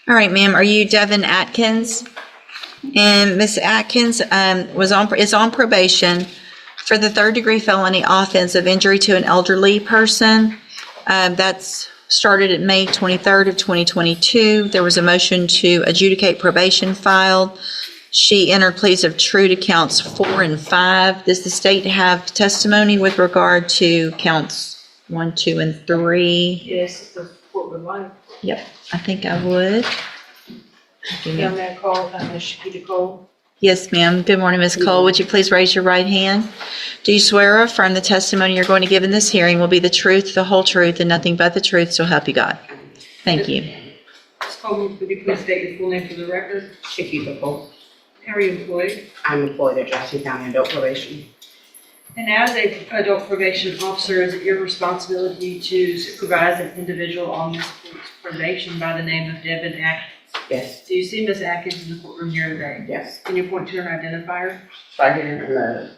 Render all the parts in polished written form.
All right, ma'am, are you Devin Atkins? And Miss Atkins is on probation for the third-degree felony offense of injury to an elderly person. That's started at May 23rd of 2022. There was a motion to adjudicate probation filed. She entered pleas of true to counts 4 and 5. Does the state have testimony with regard to counts 1, 2, and 3? Yes, if the court would like. Yep, I think I would. Yeah, Matt Cole, Ms. Shakita Cole. Yes, ma'am. Good morning, Ms. Cole. Would you please raise your right hand? Do you swear or affirm the testimony you're going to give in this hearing will be the truth, the whole truth, and nothing but the truth, so help you God? Thank you. Ms. Cole, would you please state your full name for the record? Shakita Cole. How are you employed? I'm employed at Jackson County Adult Probation. And as an adult probation officer, is it your responsibility to supervise an individual on this court's probation by the name of Devin Atkins? Yes. Do you see Ms. Atkins in the courtroom here today? Yes. Can you point to her and identify her? Right here in the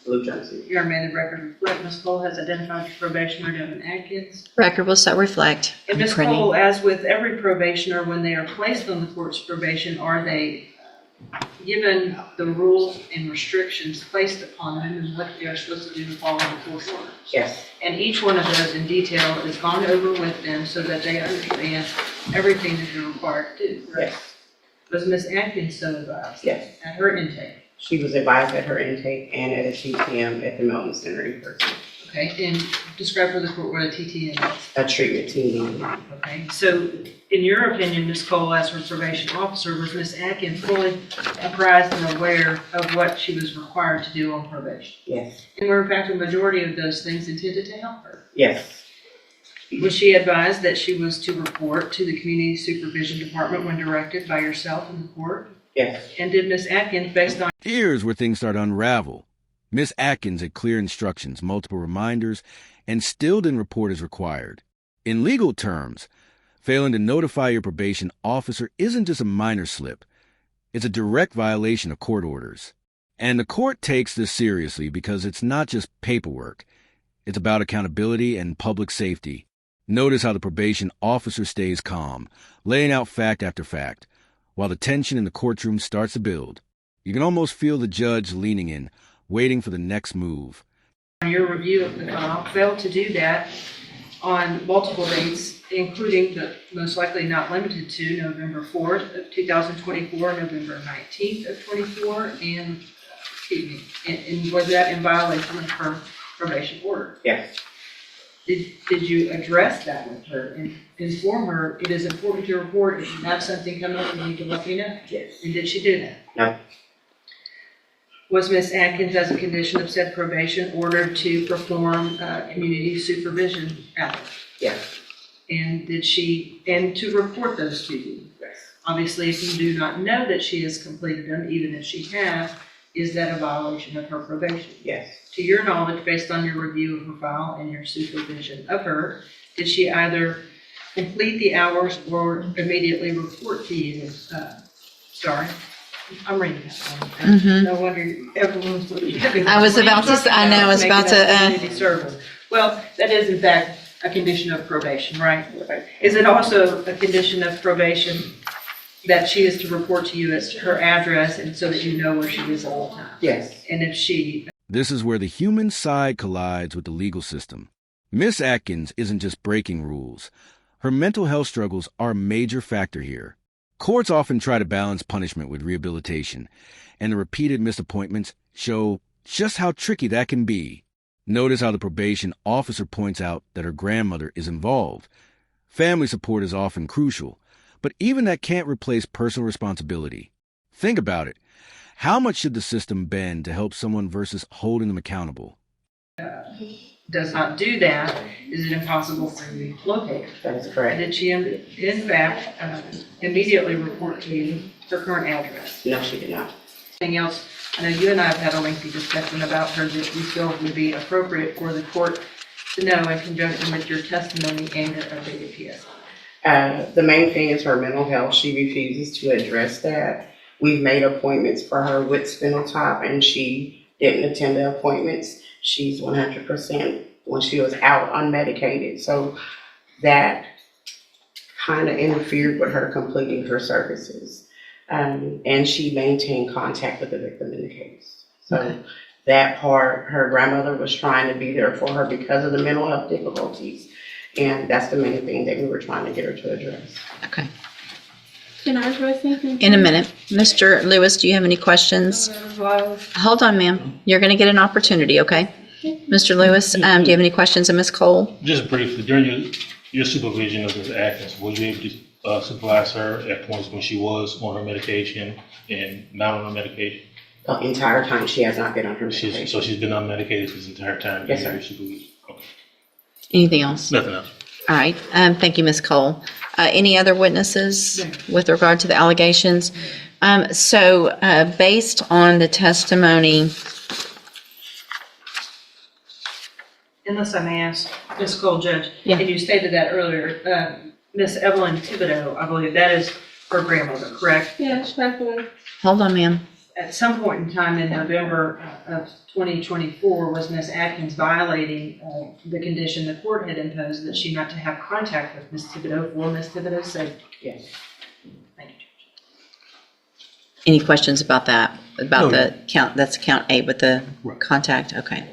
blue jumpsuit. Your amended record reflect Ms. Cole has identified your probationer, Devin Atkins. Record will so reflect. And Ms. Cole, as with every probationer, when they are placed on the court's probation, are they given the rules and restrictions placed upon them and what they are supposed to do to follow the court order? Yes. And each one of those in detail is gone over with them so that they understand everything that they're required to do, correct? Yes. Was Ms. Atkins so advised? Yes. At her intake? She was advised at her intake and at a TTM at the Milton Center in person. Okay, and describe for the court what a TTM is. A treatment team meeting. Okay, so in your opinion, Ms. Cole, as her probation officer, was Ms. Atkins fully apprised and aware of what she was required to do on probation? Yes. And were in fact a majority of those things intended to help her? Yes. Was she advised that she was to report to the Community Supervision Department when directed by yourself in the court? Yes. And did Ms. Atkins, based on Here's where things start to unravel. Miss Atkins had clear instructions, multiple reminders, and still didn't report as required. In legal terms, failing to notify your probation officer isn't just a minor slip. It's a direct violation of court orders. And the court takes this seriously because it's not just paperwork. It's about accountability and public safety. Notice how the probation officer stays calm, laying out fact after fact, while the tension in the courtroom starts to build. You can almost feel the judge leaning in, waiting for the next move. your review of the file, failed to do that on multiple dates, including but most likely not limited to November 4th of 2024, November 19th of 24, and, and was that in violation of her probation order? Yes. Did you address that with her and inform her, it is important to report, if you have something come up, you need to let me know? Yes. And did she do that? No. Was Ms. Atkins, as a condition of said probation, ordered to perform community supervision hours? Yes. And and to report those to you? Yes. Obviously, if you do not know that she has completed them, even if she has, is that a violation of her probation? Yes. To your knowledge, based on your review of her file and your supervision of her, did she either complete the hours or immediately report to you? Sorry, I'm reading that one. Mhm. No wonder everyone's looking at me. I was about to, I know, I was about to, Community service. Well, that is in fact a condition of probation, right? Is it also a condition of probation that she is to report to you as her address and so that you know where she is all the time? Yes. And if she This is where the human side collides with the legal system. Miss Atkins isn't just breaking rules. Her mental health struggles are a major factor here. Courts often try to balance punishment with rehabilitation, and the repeated missed appointments show just how tricky that can be. Notice how the probation officer points out that her grandmother is involved. Family support is often crucial, but even that can't replace personal responsibility. Think about it. How much should the system bend to help someone versus holding them accountable? does not do that, is it impossible for you to locate her? That is correct. Did she in fact immediately report to you her current address? No, she did not. Anything else? I know you and I have had a lengthy discussion about her that you feel would be appropriate for the court to know in conjunction with your testimony and your updated PSI. The main thing is her mental health. She refuses to address that. We've made appointments for her with Spinal Tap, and she didn't attend the appointments. She's 100% when she was out unmedicated. So that kind of interfered with her completing her services. And she maintained contact with the victim in the case. So Okay. that part, her grandmother was trying to be there for her because of the mental health difficulties. And that's the main thing that we were trying to get her to address. Okay. Can I address something? In a minute. Mr. Lewis, do you have any questions? Hold on, ma'am. You're going to get an opportunity, okay? Mr. Lewis, do you have any questions of Ms. Cole? Just briefly, during your supervision of Ms. Atkins, were you able to supervise her at points when she was on her medication and not on her medication? The entire time she has not been on her medication. So she's been unmedicated this entire time? Yes, sir. Your supervision? Okay. Anything else? Nothing else. All right. Thank you, Ms. Cole. Any other witnesses with regard to the allegations? Based on the testimony, Unless I may ask, Ms. Cole, Judge, Yeah. and you stated that earlier, Miss Evelyn Thibodeau, I believe that is her grandmother, correct? Yeah, respectfully. hold on, ma'am. At some point in time in November of 2024, was Miss Atkins violating the condition the court had imposed that she not to have contact with Miss Thibodeau for Miss Thibodeau's safety? Yes. Thank you, Judge. Any questions about that? About No. the count, that's count 8 with the Right. contact? Okay.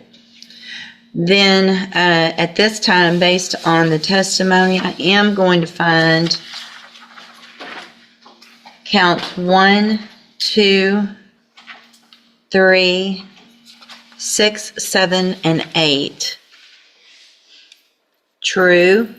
Then, at this time, based on the testimony, I am going to find count 1, 2, 3, 6, 7, and 8 true.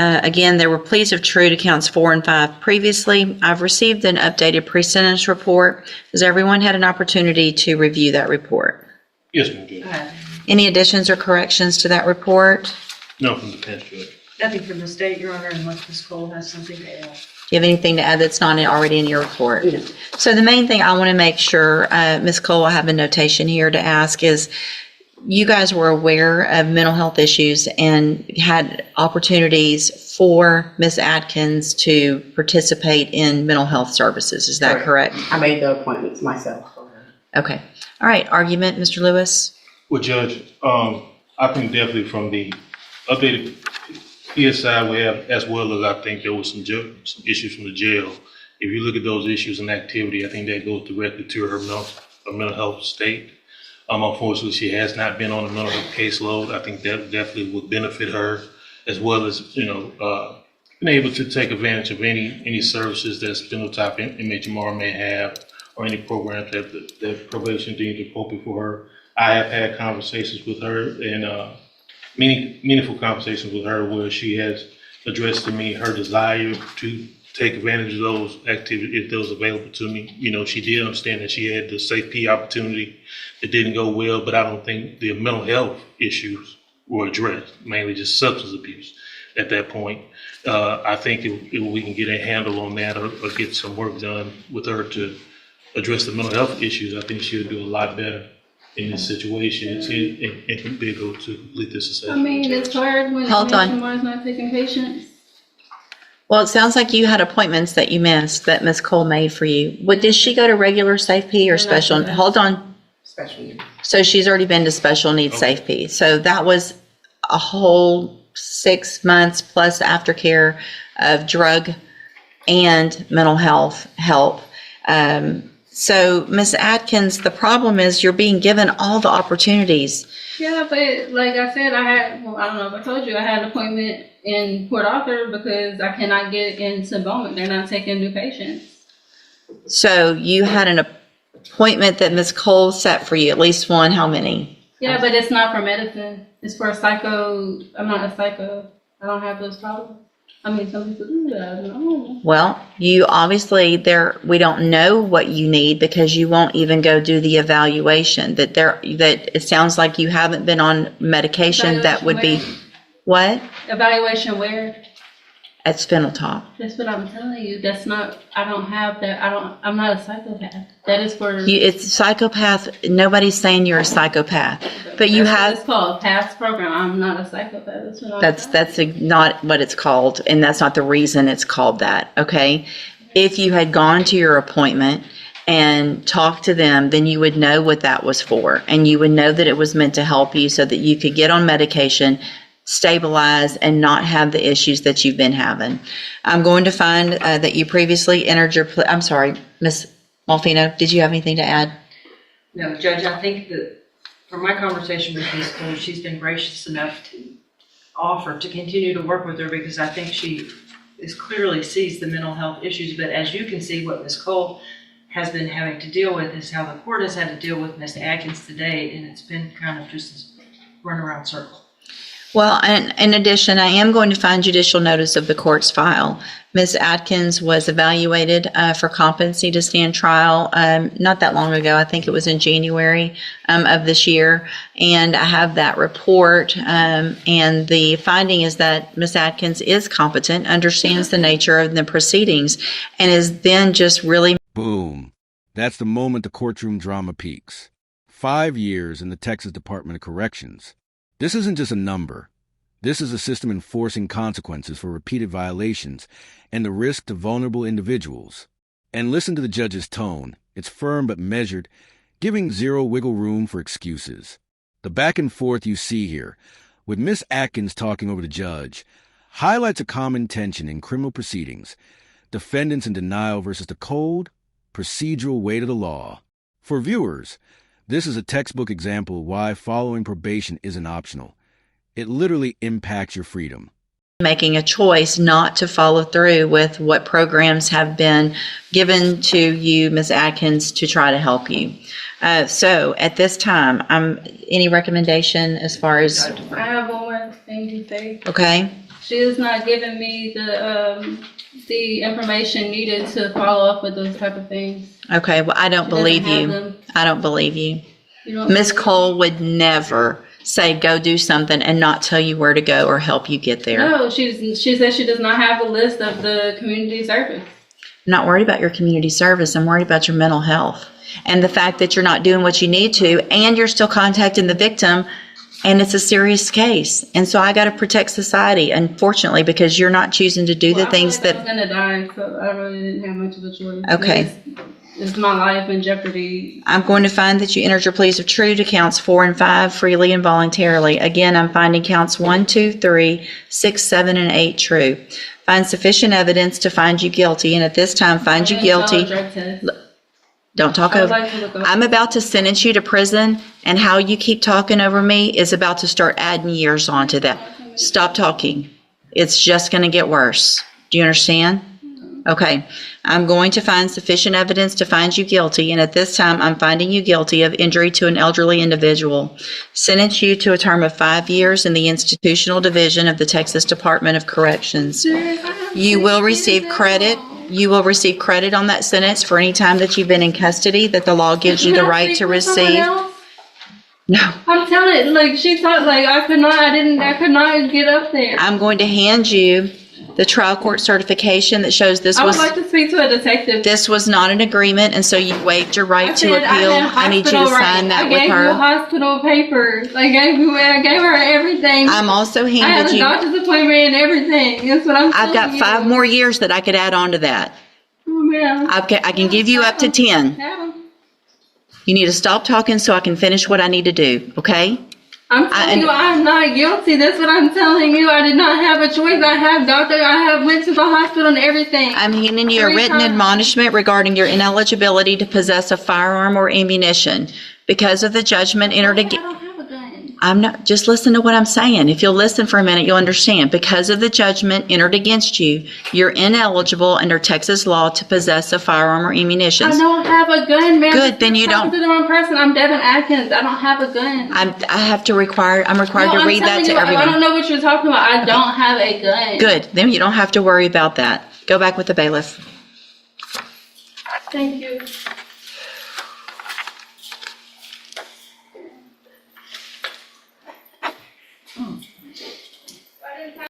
Again, there were pleas of true to counts 4 and 5 previously. I've received an updated pre-sentence report. Has everyone had an opportunity to review that report? Yes, ma'am, Judge. Any additions or corrections to that report? No, from the defense, Judge. Nothing from the state, Your Honor, unless Ms. Cole has something to add. Do you have anything to add that's not already in your report? No. So the main thing I want to make sure, Ms. Cole, I have a notation here to ask is, you guys were aware of mental health issues and had opportunities for Ms. Atkins to participate in mental health services. Is that correct? I made the appointments myself for her. Okay. All right. Argument, Mr. Lewis? Well, Judge, I think definitely from the updated PSI we have, as well as I think there was some issues from the jail. If you look at those issues and activity, I think that goes directly to her mental health state. Unfortunately, she has not been on a mental health caseload. I think that definitely would benefit her, as well as, being able to take advantage of any services that phenotype MHMR may have, or any programs that probation deems appropriate for her. I have had conversations with her and meaningful conversations with her where she has addressed to me her desire to take advantage of those activities if those available to me. She did understand that she had the Safe P opportunity that didn't go well, but I don't think the mental health issues were addressed, mainly just substance abuse at that point. I think if we can get a handle on that or get some work done with her to address the mental health issues, I think she'll do a lot better in this situation and can be able to complete this I assessment. mean, it's hard when Hold on. someone's not taking patients. Well, it sounds like you had appointments that you missed that Ms. Cole made for you. Did she go to regular Safe P or special? Hold on. Special needs. So she's already been to special needs Okay. Safe P. So that was a whole 6 months plus aftercare of drug and mental health help. So Ms. Atkins, the problem is you're being given all the opportunities. Yeah, but like I said, I don't know if I told you, I had an appointment in Port Arthur because I cannot get into Bowman. They're not taking new patients. So you had an appointment that Ms. Cole set for you, at least one, how many? Yeah, but it's not for medicine. It's for psycho. I'm not a psycho. I don't have those problems. I mean, some people do that. I don't know. Well, you obviously we don't know what you need because you won't even go do the evaluation. That it sounds like you haven't been on medication that would be what? Evaluation where? At Spindletop. That's what I'm telling you. That's not, I don't have that. I'm not a psychopath. That is for. It's psychopath. Nobody's saying you're a psychopath, but you That's what have. it's called past program. I'm not a psychopath. That's what I'm That's not what it's called, and that's not the reason it's called that. Okay, if you had gone to your appointment and talked to them, then you would know what that was for, and you would know that it was meant to help you so that you could get on medication stabilize and not have the issues that you've been having. I'm going to find that you previously entered your, I'm sorry, Ms. Malfino, did you have anything to add? No, Judge, I think that from my conversation with Ms. Cole, she's been gracious enough to offer to continue to work with her because I think she clearly sees the mental health issues. But as you can see, what Ms. Cole has been having to deal with is how the court has had to deal with Ms. Atkins today, and it's been kind of just this runaround circle. Well, and in addition, I am going to find judicial notice of the court's file. Ms. Atkins was evaluated for competency to stand trial not that long ago. I think it was in January of this year. And I have that report. And the finding is that Ms. Atkins is competent, understands the nature of the proceedings, and is then just really. Boom. That's the moment the courtroom drama peaks. 5 years in the Texas Department of Corrections. This isn't just a number. This is a system enforcing consequences for repeated violations and the risk to vulnerable individuals. And listen to the judge's tone. It's firm but measured, giving zero wiggle room for excuses. The back and forth you see here, with Miss Atkins talking over the judge, highlights a common tension in criminal proceedings, defendants in denial versus the cold, procedural weight of the law. For viewers, this is a textbook example of why following probation isn't optional. It literally impacts your freedom. Making a choice not to follow through with what programs have been given to you, Ms. Atkins, to try to help you. So at this time, any recommendation as far as? I have one more thing to say. Okay. She has not given me the information needed to follow up with those type of things. Okay, well, I don't believe you. I don't believe you. Ms. Cole would never say go do something and not tell you where to go or help you get there. No, she says she does not have a list of the community service. I'm not worried about your community service. I'm worried about your mental health and the fact that you're not doing what you need to, and you're still contacting the victim, and it's a serious case. And so I got to protect society, unfortunately, because you're not choosing to do the things that. I was going to die, so I really didn't have much of a choice. Okay. It's my life in jeopardy. I'm going to find that you entered your pleas of true to counts 4 and 5 freely and voluntarily. Again, I'm finding counts 1, 2, 3, 6, 7, and 8 true. Find sufficient evidence to find you guilty, and at this time, find you guilty. Don't talk over. I'm about to sentence you to prison, and how you keep talking over me is about to start adding years onto that. Stop talking. It's just going to get worse. Do you understand? Okay. I'm going to find sufficient evidence to find you guilty, and at this time, I'm finding you guilty of injury to an elderly individual. Sentence you to a term of 5 years in the institutional division of the Texas Department of Corrections. You will receive credit. You will receive credit on that sentence for any time that you've been in custody that the law gives you the right to receive. No. I'm telling you, like, she thought, like, I could not get up there. I'm going to hand you the trial court certification that shows this I would was. like to speak to a detective. This was not an agreement, and so you waived your right to appeal. I need you to sign that with I gave you her. hospital papers. I gave her everything. I'm also I had handed a you. doctor's appointment and everything. That's what I'm I've got telling 5 you. more years that I could add on to that. Oh, yeah. I can give you up to 10. Yeah. You need to stop talking so I can finish what I need to do, okay? I'm telling you, I'm not guilty. That's what I'm telling you. I did not have a choice. I went to the hospital and everything. I'm handing you a 3 written times. admonishment regarding your ineligibility to possess a firearm or ammunition. Because of the judgment entered I against. don't have a gun. I'm not, just listen to what I'm saying. If you'll listen for a minute, you'll understand. Because of the judgment entered against you, you're ineligible under Texas law to possess a firearm or ammunition. I don't have a gun, man. Good, then you You're talking don't. to the wrong person. I'm Devin Atkins. I don't have a gun. I'm required to read that to I everyone. don't know what you're talking about. I don't have a gun. Good, then you don't have to worry about that. Go back with the bailiff. Thank you.